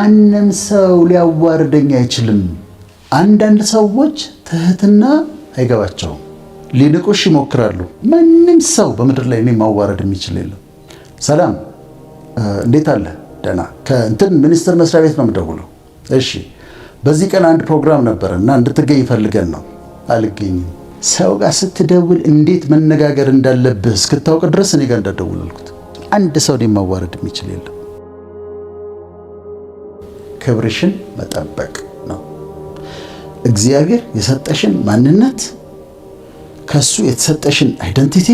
ማንም ሰው ሊያዋርደኝ አይችልም። አንዳንድ ሰዎች ትህትና አይገባቸውም፣ ሊንቁሽ ይሞክራሉ። ማንም ሰው በምድር ላይ እኔ ማዋረድ የሚችል የለም። ሰላም እንዴት አለ? ደህና። ከእንትን ሚኒስቴር መስሪያ ቤት ነው የምደውለው። እሺ፣ በዚህ ቀን አንድ ፕሮግራም ነበረ እና እንድትገኝ ፈልገን ነው። አልገኝም። ሰው ጋር ስትደውል እንዴት መነጋገር እንዳለብህ እስክታውቅ ድረስ እኔ ጋር እንዳትደውል አልኩት። አንድ ሰው እኔን ማዋረድ የሚችል የለም። ክብርሽን መጠበቅ ነው። እግዚአብሔር የሰጠሽን ማንነት፣ ከሱ የተሰጠሽን አይደንቲቲ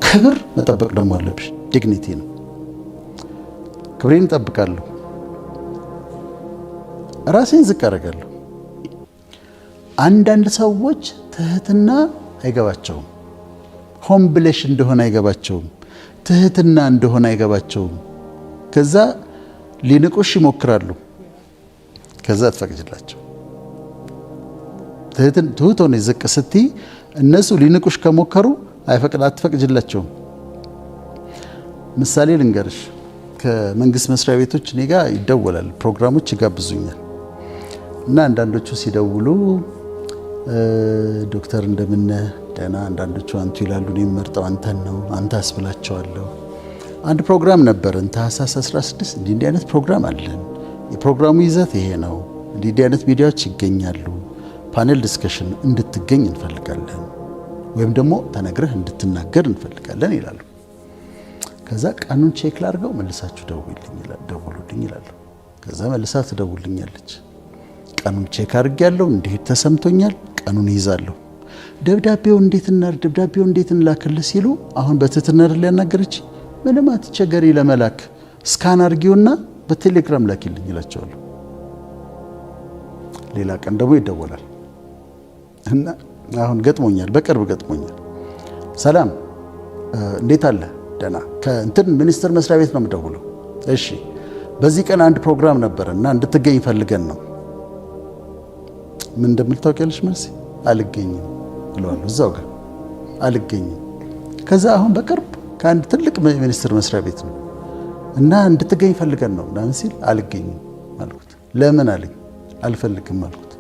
ክብር መጠበቅ ደግሞ አለብሽ። ዲግኒቲ ነው። ክብሬን እጠብቃለሁ፣ ራሴን ዝቅ አደርጋለሁ። አንዳንድ ሰዎች ትህትና አይገባቸውም። ሆን ብለሽ እንደሆነ አይገባቸውም። ትህትና እንደሆነ አይገባቸውም። ከዛ ሊንቁሽ ይሞክራሉ። ከዛ ትፈቅጅላቸው። ትሁት ሆነሽ ዝቅ ስትይ እነሱ ሊንቁሽ ከሞከሩ አትፈቅጅላቸውም። ምሳሌ ልንገርሽ። ከመንግስት መስሪያ ቤቶች እኔ ጋር ይደወላል፣ ፕሮግራሞች ይጋብዙኛል እና አንዳንዶቹ ሲደውሉ ዶክተር እንደምን ደህና፣ አንዳንዶቹ አንቱ ይላሉ። እኔ የምመርጠው አንተን ነው፣ አንተ አስብላቸዋለሁ። አንድ ፕሮግራም ነበረን ታህሳስ 16 እንዲህ አይነት ፕሮግራም አለን። የፕሮግራሙ ይዘት ይሄ ነው፣ እንዲህ አይነት ሚዲያዎች ይገኛሉ፣ ፓኔል ዲስከሽን እንድትገኝ እንፈልጋለን፣ ወይም ደግሞ ተነግረህ እንድትናገር እንፈልጋለን ይላሉ። ከዛ ቀኑን ቼክ ላድርገው መልሳችሁ ደውሉልኝ ይላሉ። ከዛ መልሳ ትደውልኛለች። ቀኑን ቼክ አድርጌያለሁ፣ እንዴት ተሰምቶኛል፣ ቀኑን ይዛለሁ። ደብዳቤው እንዴት እንላክልህ ሲሉ አሁን በትህትና አይደል ያናገረች፣ ምንም አትቸገሪ፣ ለመላክ ስካን አድርጊውና በቴሌግራም ላኪልኝ ይላቸዋለሁ። ሌላ ቀን ደግሞ ይደወላል እና አሁን ገጥሞኛል፣ በቅርብ ገጥሞኛል። ሰላም እንዴት አለ? ደህና። ከእንትን ሚኒስቴር መስሪያ ቤት ነው የምደውለው። እሺ፣ በዚህ ቀን አንድ ፕሮግራም ነበረ እና እንድትገኝ ፈልገን ነው። ምን እንደምል ታውቂያለሽ? መልሴ አልገኝም እለዋለሁ። እዛው ጋር አልገኝም። ከዛ አሁን በቅርብ ከአንድ ትልቅ ሚኒስቴር መስሪያ ቤት ነው እና እንድትገኝ ፈልገን ነው ምናምን ሲል አልገኝም አልኩት። ለምን አለኝ። አልፈልግም አልኩት።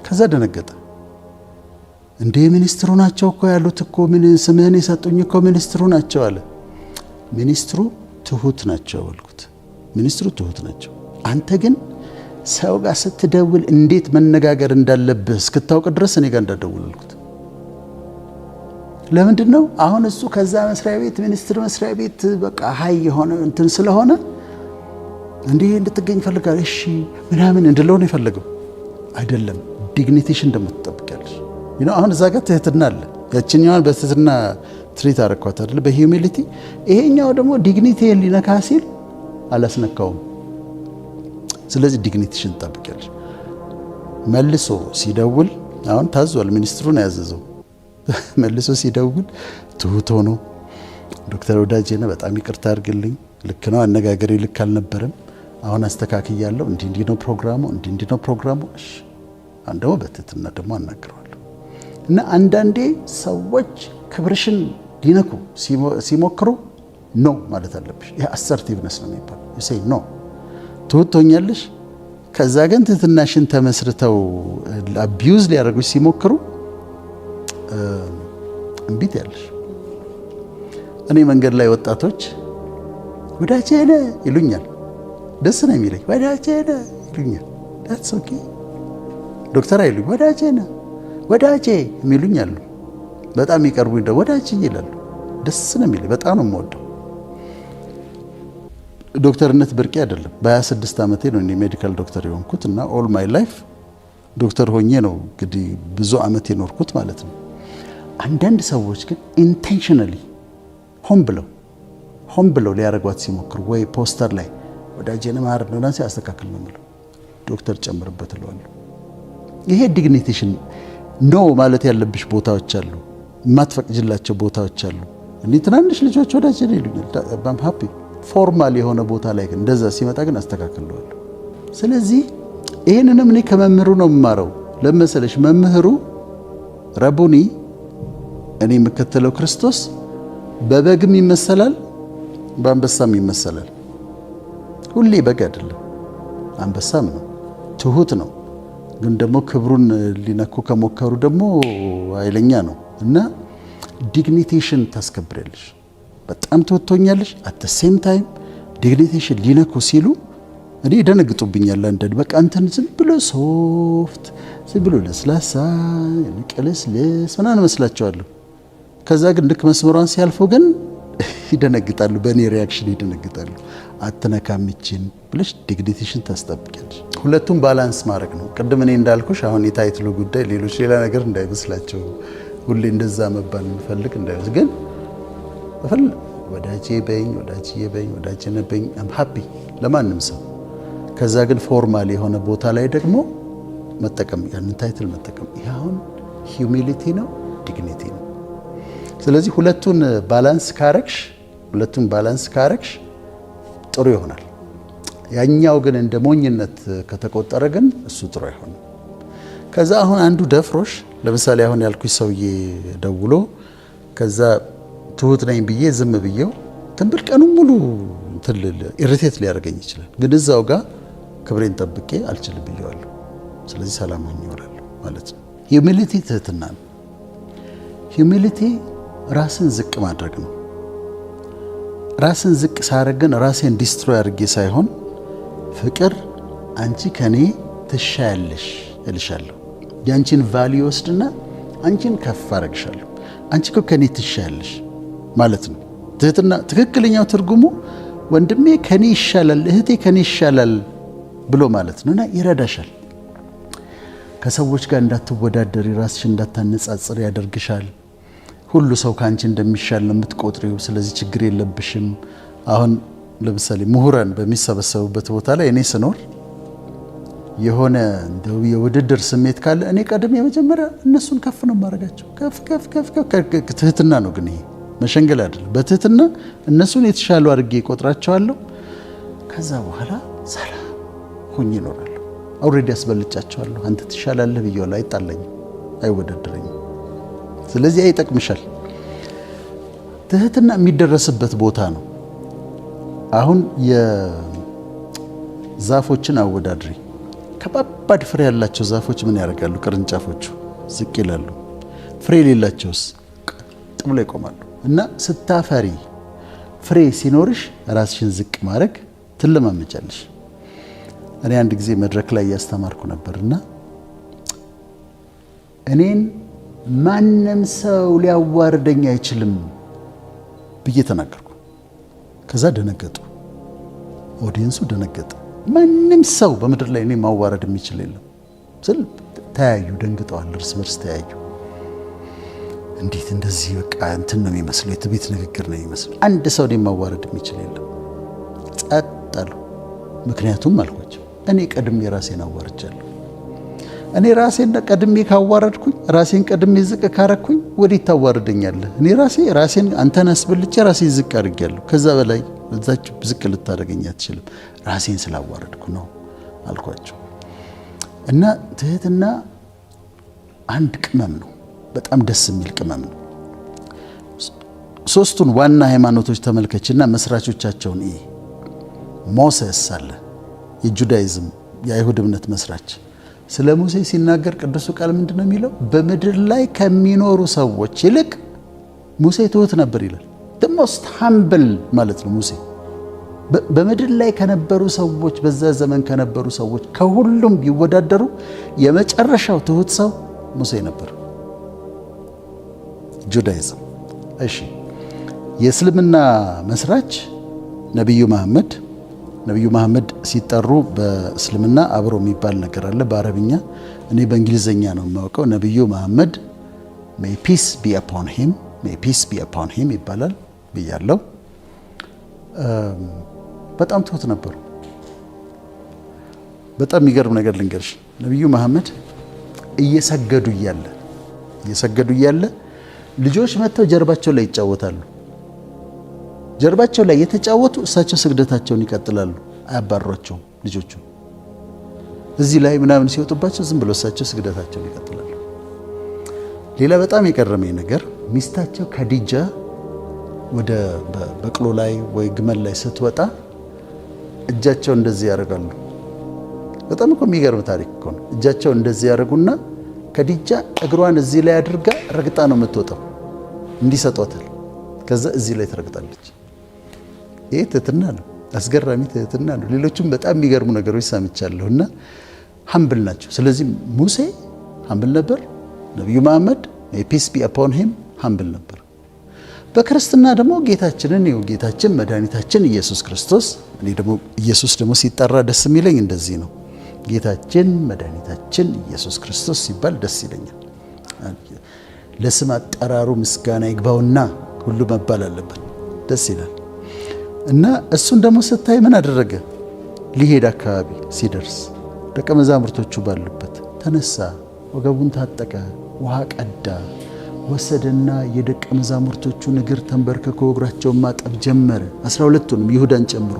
ከዛ ደነገጠ። እንዴ ሚኒስትሩ ናቸው እኮ ያሉት እኮ ምን ስምህን የሰጡኝ እኮ ሚኒስትሩ ናቸው አለ። ሚኒስትሩ ትሁት ናቸው አልኩት። ሚኒስትሩ ትሁት ናቸው። አንተ ግን ሰው ጋር ስትደውል እንዴት መነጋገር እንዳለብህ እስክታውቅ ድረስ እኔ ጋር እንዳትደውል አልኩት። ለምንድን ነው? አሁን እሱ ከዛ መስሪያ ቤት ሚኒስትር መስሪያ ቤት በቃ ሀይ የሆነ እንትን ስለሆነ እንዴ እንድትገኝ ፈልጋለሁ እሺ ምናምን እንድለው ነው የፈለገው። አይደለም፣ ዲግኒቲሽን እንደምትጠብቂያለሽ። አሁን እዛ ጋር ትህትና አለ። ያችኛዋን በትህትና ትሪት አረኳት አይደል? በሂዩሚሊቲ። ይሄኛው ደግሞ ዲግኒቲ ሊነካ ሲል አላስነካውም። ስለዚህ ዲግኒቲሽን ትጠብቂያለሽ። መልሶ ሲደውል አሁን ታዟል፣ ሚኒስትሩን ያዘዘው። መልሶ ሲደውል ትሁት ሆኖ ዶክተር ወዳጄነ በጣም ይቅርታ አድርግልኝ፣ ልክ ነው አነጋገሬ ልክ አልነበረም፣ አሁን አስተካክያለሁ፣ እንዲህ ነው ፕሮግራሙ፣ እንዲህ ነው ፕሮግራሙ። እሺ፣ አሁን ደግሞ በትህትና ደግሞ አናግረዋለሁ። እና አንዳንዴ ሰዎች ክብርሽን ሊነኩ ሲሞክሩ ኖ ማለት አለብሽ። ይሄ አሰርቲቭነስ ነው የሚባለው። ይሰይ ኖ ትሁት ትሆኛለሽ። ከዛ ግን ትህትናሽን ተመስርተው አቢዩዝ ሊያደርጉሽ ሲሞክሩ እምቢት ያለሽ። እኔ መንገድ ላይ ወጣቶች ወዳጄ ነህ ይሉኛል። ደስ ነው የሚለኝ። ወዳጄ ነህ ይሉኛል። ዳትስ ኦኬ። ዶክተር አይሉኝ፣ ወዳጄ ነህ ወዳጄ የሚሉኝ አሉ። በጣም ይቀርቡኝ ደግሞ ወዳጄ ይላሉ። ደስ ነው የሚለኝ። በጣም ነው የምወደው። ዶክተርነት ብርቄ አይደለም። በ26 ዓመቴ ነው እኔ ሜዲካል ዶክተር የሆንኩት እና ኦል ማይ ላይፍ ዶክተር ሆኜ ነው እንግዲህ ብዙ ዓመት የኖርኩት ማለት ነው። አንዳንድ ሰዎች ግን ኢንቴንሽናሊ ሆን ብለው ሊያደርጓት ሲሞክሩ ወይ ፖስተር ላይ ወዳጄን ማር ነው ሲያስተካክል ነው የምለው፣ ዶክተር ጨምርበት እለዋለሁ። ይሄ ዲግኒቲሽን ኖ ማለት ያለብሽ ቦታዎች አሉ፣ የማትፈቅጅላቸው ቦታዎች አሉ። እኔ ትናንሽ ልጆች ወዳጄን ይሉኛል። በጣም ሃፒ ፎርማል የሆነ ቦታ ላይ ግን እንደዛ ሲመጣ ግን አስተካክለዋለሁ። ስለዚህ ይሄንንም እኔ ከመምህሩ ነው የምማረው። ለመሰለሽ መምህሩ ረቡኒ እኔ የምከተለው ክርስቶስ በበግም ይመሰላል፣ በአንበሳም ይመሰላል። ሁሌ በግ አይደለም፣ አንበሳም ነው፣ ትሁት ነው። ግን ደግሞ ክብሩን ሊነኩ ከሞከሩ ደግሞ ኃይለኛ ነው እና ዲግኒቴሽን ታስከብራለሽ። በጣም ትወቶኛለሽ። አት ሴም ታይም ዲግኒቴሽን ሊነኩ ሲሉ እኔ ደነግጡብኛል። አንደን በቃ እንትን ዝም ብሎ ሶፍት ዝም ብሎ ለስላሳ ቅልስልስ ምናምን መስላቸዋለሁ። ከዛ ግን ልክ መስመሯን ሲያልፉ ግን ይደነግጣሉ። በእኔ ሪያክሽን ይደነግጣሉ። አትነካምችን ብለሽ ዲግኒቴሽን ታስጠብቂያለሽ። ሁለቱም ባላንስ ማድረግ ነው። ቅድም እኔ እንዳልኩሽ አሁን የታይትሉ ጉዳይ ሌሎች ሌላ ነገር እንዳይመስላቸው ሁሌ እንደዛ መባል የምፈልግ እንዳይመስል ግን ወዳጄ በኝ ወዳጄ በኝ ወዳጄ ነበኝ አም ሃፒ ለማንም ሰው። ከዛ ግን ፎርማል የሆነ ቦታ ላይ ደግሞ መጠቀም ያንን ታይትል መጠቀም ይሄ አሁን ሂዩሚሊቲ ነው፣ ዲግኒቲ ነው። ስለዚህ ሁለቱን ባላንስ ካረግሽ ጥሩ ይሆናል። ያኛው ግን እንደ ሞኝነት ከተቆጠረ ግን እሱ ጥሩ አይሆንም። ከዛ አሁን አንዱ ደፍሮሽ ለምሳሌ አሁን ያልኩሽ ሰውዬ ደውሎ ከዛ ትሁት ነኝ ብዬ ዝም ብዬው ትንብል ቀኑ ሙሉ ኢሪቴት ሊያደርገኝ ይችላል። ግን እዛው ጋር ክብሬን ጠብቄ አልችልም ብዬዋለሁ። ስለዚህ ሰላም ሆኜ እወራለሁ ማለት ነው። ሂዩሚሊቲ ትህትና ነው። ሂዩሚሊቲ ራስን ዝቅ ማድረግ ነው። ራስን ዝቅ ሳረግ ግን ራሴን ዲስትሮይ አድርጌ ሳይሆን ፍቅር አንቺ ከኔ ትሻያለሽ እልሻለሁ። ያንቺን ቫልዩ ወስድና አንቺን ከፍ አረግሻለሁ። አንቺ እኮ ከኔ ትሻያለሽ ማለት ነው። ትህትና ትክክለኛው ትርጉሙ ወንድሜ ከኔ ይሻላል፣ እህቴ ከኔ ይሻላል ብሎ ማለት ነውና ይረዳሻል። ከሰዎች ጋር እንዳትወዳደሪ፣ ራስሽን እንዳታነጻጽር ያደርግሻል። ሁሉ ሰው ካንቺ እንደሚሻል ነው የምትቆጥሪው። ስለዚህ ችግር የለብሽም። አሁን ለምሳሌ ምሁራን በሚሰበሰቡበት ቦታ ላይ እኔ ስኖር የሆነ እንደው የውድድር ስሜት ካለ እኔ ቀድሜ መጀመሪያ እነሱን ከፍ ነው ማድረጋቸው። ከፍ ትህትና ነው። ግን ይሄ መሸንገል አይደለም። በትህትና እነሱን የተሻሉ አድርጌ እቆጥራቸዋለሁ። ከዛ በኋላ ሰላም ሆኜ እኖራለሁ። ኦልሬዲ አስበልጫቸዋለሁ። አንተ ትሻላለህ ብዬዋለሁ። አይጣለኝም፣ አይወዳደረኝም። ስለዚህ ይጠቅምሻል። ትህትና የሚደረስበት ቦታ ነው። አሁን የዛፎችን አወዳድሪ። ከባባድ ፍሬ ያላቸው ዛፎች ምን ያደርጋሉ? ቅርንጫፎቹ ዝቅ ይላሉ። ፍሬ የሌላቸውስ ቀጥ ብሎ ይቆማሉ። እና ስታፈሪ ፍሬ ሲኖርሽ ራስሽን ዝቅ ማድረግ ትለማመጫለሽ። እኔ አንድ ጊዜ መድረክ ላይ እያስተማርኩ ነበርና እኔን ማንም ሰው ሊያዋርደኝ አይችልም ብዬ ተናገርኩ። ከዛ ደነገጡ፣ ኦዲየንሱ ደነገጠ። ማንም ሰው በምድር ላይ እኔ ማዋረድ የሚችል የለም ስል ተያዩ፣ ደንግጠዋል፣ እርስ በርስ ተያዩ። እንዴት እንደዚህ በቃ እንትን ነው የሚመስለው፣ የትቤት ንግግር ነው የሚመስለው። አንድ ሰው እኔ ማዋረድ የሚችል የለም። ጸጥ አሉ። ምክንያቱም አልኳቸው እኔ ቀድሜ ራሴን አዋርጃለሁ። እኔ ራሴን ቀድሜ ካዋረድኩኝ፣ ራሴን ቀድሜ ዝቅ ካረኩኝ ወዴት ታዋርደኛለህ? እኔ ራሴን አንተን አስበልጬ ራሴን ዝቅ አድርጌያለሁ። ከዛ በላይ እዛች ዝቅ ልታደርገኝ አትችልም። ራሴን ስላዋረድኩ ነው አልኳቸው። እና ትህትና አንድ ቅመም ነው፣ በጣም ደስ የሚል ቅመም ነው። ሶስቱን ዋና ሃይማኖቶች ተመልከችና መስራቾቻቸውን ይሄ ሞሴስ አለ፣ የጁዳይዝም የአይሁድ እምነት መስራች። ስለ ሙሴ ሲናገር ቅዱሱ ቃል ምንድነው የሚለው? በምድር ላይ ከሚኖሩ ሰዎች ይልቅ ሙሴ ትሁት ነበር ይላል። the most humble ማለት ነው ሙሴ። በምድር ላይ ከነበሩ ሰዎች፣ በዛ ዘመን ከነበሩ ሰዎች ከሁሉም ቢወዳደሩ የመጨረሻው ትሁት ሰው ሙሴ ነበር። ጁዳይዝም። እሺ፣ የእስልምና መስራች ነብዩ መሐመድ ሲጠሩ በእስልምና አብሮ የሚባል ነገር አለ በአረብኛ። እኔ በእንግሊዘኛ ነው የማውቀው። ነብዩ መሐመድ may peace be upon him ይባላል ብያለሁ። በጣም ትሁት ነበሩ። በጣም የሚገርም ነገር ልንገርሽ። ነብዩ መሐመድ እየሰገዱ እያለ ልጆች መጥተው ጀርባቸው ላይ ይጫወታሉ። ጀርባቸው ላይ የተጫወቱ እሳቸው ስግደታቸውን ይቀጥላሉ፣ አያባሯቸውም። ልጆቹ እዚህ ላይ ምናምን ሲወጡባቸው ዝም ብሎ እሳቸው ስግደታቸውን ይቀጥላሉ። ሌላ በጣም የቀረመኝ ነገር ሚስታቸው ከዲጃ ወደ በቅሎ ላይ ወይ ግመል ላይ ስትወጣ እጃቸው እንደዚህ ያደርጋሉ። በጣም እኮ የሚገርም ታሪክ እኮ ነው። እጃቸው እንደዚህ ያደርጉና ከዲጃ እግሯን እዚህ ላይ አድርጋ ረግጣ ነው የምትወጣው። እንዲሰጧታል። ከዛ እዚህ ላይ ትረግጣለች። ይሄ ትህትና ነው። አስገራሚ ትህትና ነው። ሌሎችም በጣም የሚገርሙ ነገሮች ሰምቻለሁና ሀምብል ናቸው። ስለዚህ ሙሴ ሀምብል ነበር። ነቢዩ መሐመድ ፒስ ቢ አፖን ሂም ሀምብል ነበር። በክርስትና ደግሞ ጌታችንን ጌታችን መድኃኒታችን ኢየሱስ ክርስቶስ እኔ ደግሞ ኢየሱስ ደግሞ ሲጠራ ደስ የሚለኝ እንደዚህ ነው። ጌታችን መድኃኒታችን ኢየሱስ ክርስቶስ ሲባል ደስ ይለኛል። ለስም አጠራሩ ምስጋና ይግባውና ሁሉ መባል አለበት። ደስ ይላል። እና እሱን ደግሞ ስታይ ምን አደረገ? ሊሄድ አካባቢ ሲደርስ ደቀ መዛሙርቶቹ ባሉበት ተነሳ፣ ወገቡን ታጠቀ፣ ውሃ ቀዳ፣ ወሰደና የደቀ መዛሙርቶቹን እግር ተንበርክኮ እግራቸውን ማጠብ ጀመረ። 12ቱንም ይሁዳን ጨምሮ።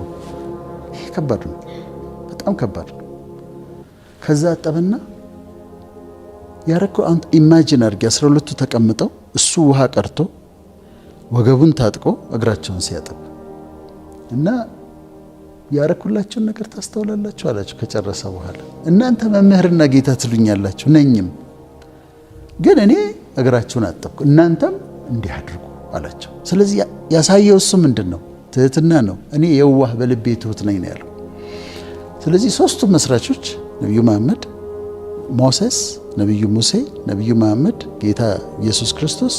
ይሄ ከባድ ነው፣ በጣም ከባድ ነው። ከዛ አጠበና ያረከው ኢማጂን አድርጊ። 12ቱ ተቀምጠው እሱ ውሃ ቀርቶ ወገቡን ታጥቆ እግራቸውን ሲያጠብ እና ያረኩላቸውን ነገር ታስተውላላችሁ አላቸው። ከጨረሰ በኋላ እናንተ መምህርና ጌታ ትሉኛላችሁ፣ ነኝም፣ ግን እኔ እግራችሁን አጠብኩ፣ እናንተም እንዲህ አድርጉ አላቸው። ስለዚህ ያሳየው እሱ ምንድን ነው? ትህትና ነው። እኔ የዋህ በልቤ ትሁት ነኝ ነው ያለው። ስለዚህ ሶስቱ መስራቾች ነቢዩ መሐመድ፣ ሞሴስ፣ ነቢዩ ሙሴ፣ ነቢዩ መሐመድ፣ ጌታ ኢየሱስ ክርስቶስ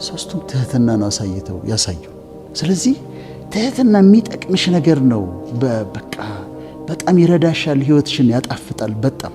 ሶስቱም ትህትና ነው ያሳዩ። ስለዚህ ትህትና የሚጠቅምሽ ነገር ነው። በቃ በጣም ይረዳሻል፣ ህይወትሽን ያጣፍጣል በጣም